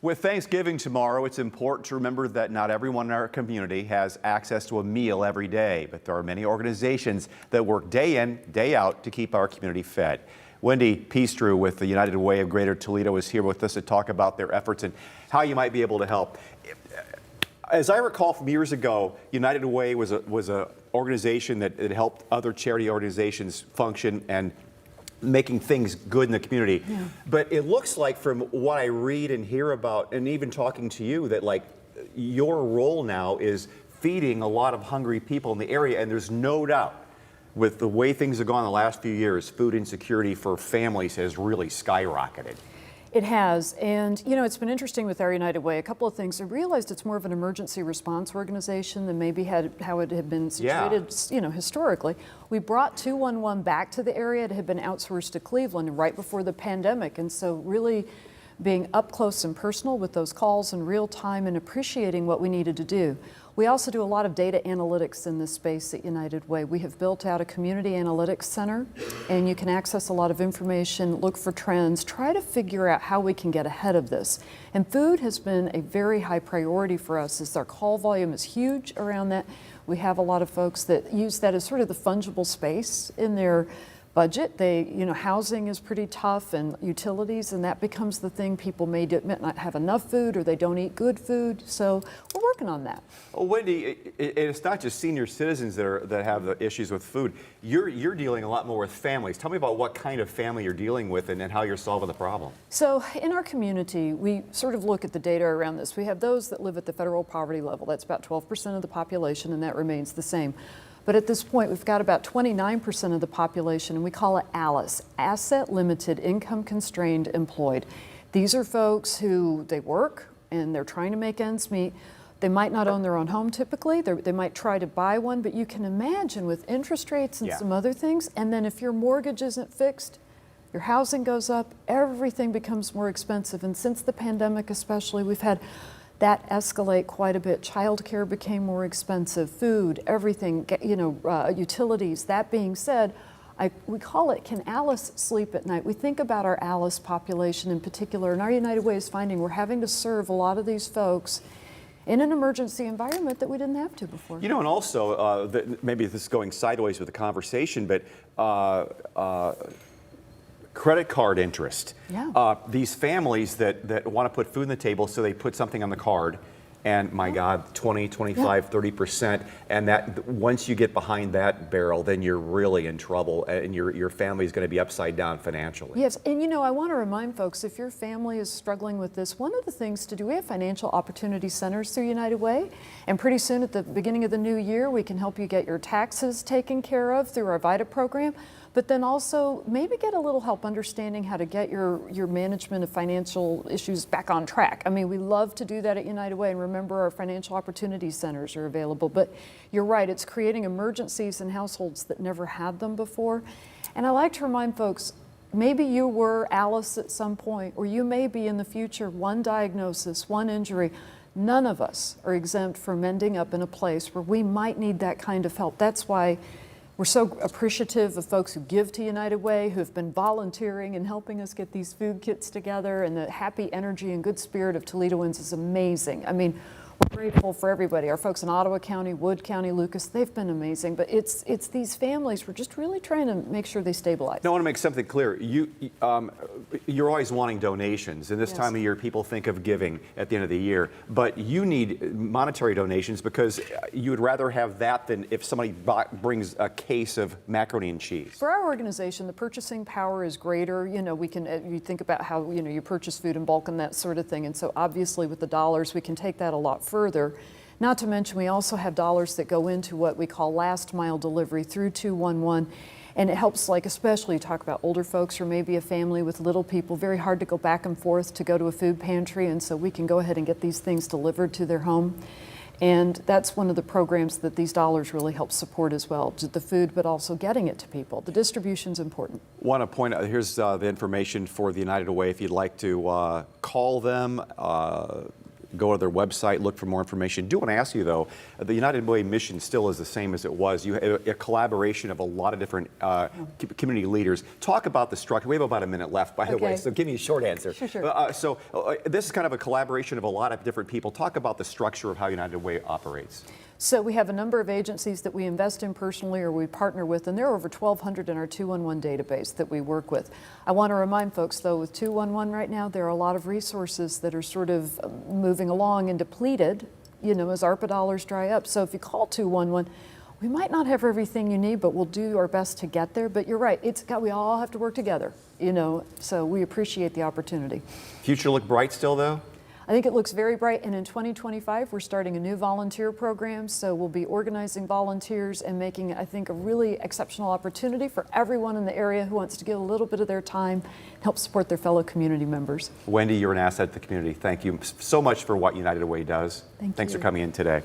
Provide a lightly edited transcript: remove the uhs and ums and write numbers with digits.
With Thanksgiving tomorrow, it's important to remember that not everyone in our community has access to a meal every day, but there are many organizations that work day in, day out to keep our community fed. Wendy Peastrew with the United Way of Greater Toledo is here with us to talk about their efforts and how you might be able to help. As I recall from years ago, United Way was a organization that helped other charity organizations function and making things good in the community. Yeah. But it looks like from what I read and hear about, and even talking to you, that like your role now is feeding a lot of hungry people in the area, and there's no doubt with the way things have gone the last few years, food insecurity for families has really skyrocketed. It has, and you know, it's been interesting with our United Way. A couple of things. I realized it's more of an emergency response organization than maybe how it had been situated, you know, historically. We brought 211 back to the area. It had been outsourced to Cleveland right before the pandemic, and so really being up close and personal with those calls in real time and appreciating what we needed to do. We also do a lot of data analytics in this space at United Way. We have built out a community analytics center, and you can access a lot of information, look for trends, try to figure out how we can get ahead of this. And food has been a very high priority for us, as our call volume is huge around that. We have a lot of folks that use that as sort of the fungible space in their budget. You know, housing is pretty tough and utilities, and that becomes the thing. People may not have enough food or they don't eat good food, so we're working on that. Well, Wendy, it's not just senior citizens that have the issues with food. You're dealing a lot more with families. Tell me about what kind of family you're dealing with and how you're solving the problem. So in our community, we sort of look at the data around this. We have those that live at the federal poverty level. That's about 12% of the population, and that remains the same. But at this point, we've got about 29% of the population, and we call it ALICE, Asset Limited Income Constrained Employed. These are folks who, they work and they're trying to make ends meet. They might not own their own home typically. They might try to buy one, but you can imagine with interest rates and some other things, and then if your mortgage isn't fixed, your housing goes up, everything becomes more expensive. And since the pandemic especially, we've had that escalate quite a bit. Childcare became more expensive, food, everything, you know, utilities. That being said, we call it, can Alice sleep at night? We think about our Alice population in particular, and our United Way is finding we're having to serve a lot of these folks in an emergency environment that we didn't have to before. You know, and also, maybe this is going sideways with the conversation, but credit card interest. Yeah. These families that want to put food on the table, so they put something on the card, and my God, 20, 25, 30%, and that once you get behind that barrel, then you're really in trouble, and your family is going to be upside down financially. Yes, and you know, I want to remind folks, if your family is struggling with this, one of the things to do, we have financial opportunity centers through United Way, and pretty soon at the beginning of the new year, we can help you get your taxes taken care of through our VITA program. But then also maybe get a little help understanding how to get your management of financial issues back on track. I mean, we love to do that at United Way, and remember our financial opportunity centers are available. But you're right, it's creating emergencies in households that never had them before. And I like to remind folks, maybe you were Alice at some point, or you may be in the future, one diagnosis, one injury. None of us are exempt from ending up in a place where we might need that kind of help. That's why we're so appreciative of folks who give to United Way, who have been volunteering and helping us get these food kits together, and the happy energy and good spirit of Toledoans is amazing. I mean, we're grateful for everybody. Our folks in Ottawa County, Wood County, Lucas, they've been amazing, but it's these families, we're just really trying to make sure they stabilize. Now, I want to make something clear. You're always wanting donations, and this time of year people think of giving at the end of the year, but you need monetary donations because you would rather have that than if somebody brings a case of macaroni and cheese. For our organization, the purchasing power is greater. You know, we can, you think about how, you know, you purchase food in bulk and that sort of thing, and so obviously with the dollars we can take that a lot further. Not to mention we also have dollars that go into what we call last mile delivery through 211, and it helps, like, especially talk about older folks or maybe a family with little people, very hard to go back and forth to go to a food pantry, and so we can go ahead and get these things delivered to their home. And that's one of the programs that these dollars really help support as well, the food, but also getting it to people. The distribution's important. Want to point out, here's the information for the United Way if you'd like to call them. go to their website, look for more information. I do want to ask you, though, the United Way mission still is the same as it was. You have a collaboration of a lot of different community leaders. Talk about the structure. We have about a minute left, by the way, so give me a short answer. Sure. This is kind of a collaboration of a lot of different people. Talk about the structure of how United Way operates. So we have a number of agencies that we invest in personally or we partner with, and there are over 1,200 in our 211 database that we work with. I want to remind folks, though, with 211 right now, there are a lot of resources that are sort of moving along and depleted, you know, as ARPA dollars dry up. So if you call 211, we might not have everything you need, but we'll do our best to get there. But you're right, we all have to work together, you know, so we appreciate the opportunity. Future look bright still, though? I think it looks very bright, and in 2025, we're starting a new volunteer program, so we'll be organizing volunteers and making, I think, a really exceptional opportunity for everyone in the area who wants to give a little bit of their time and help support their fellow community members. Wendy, you're an asset to the community. Thank you so much for what United Way does. Thanks for coming in today.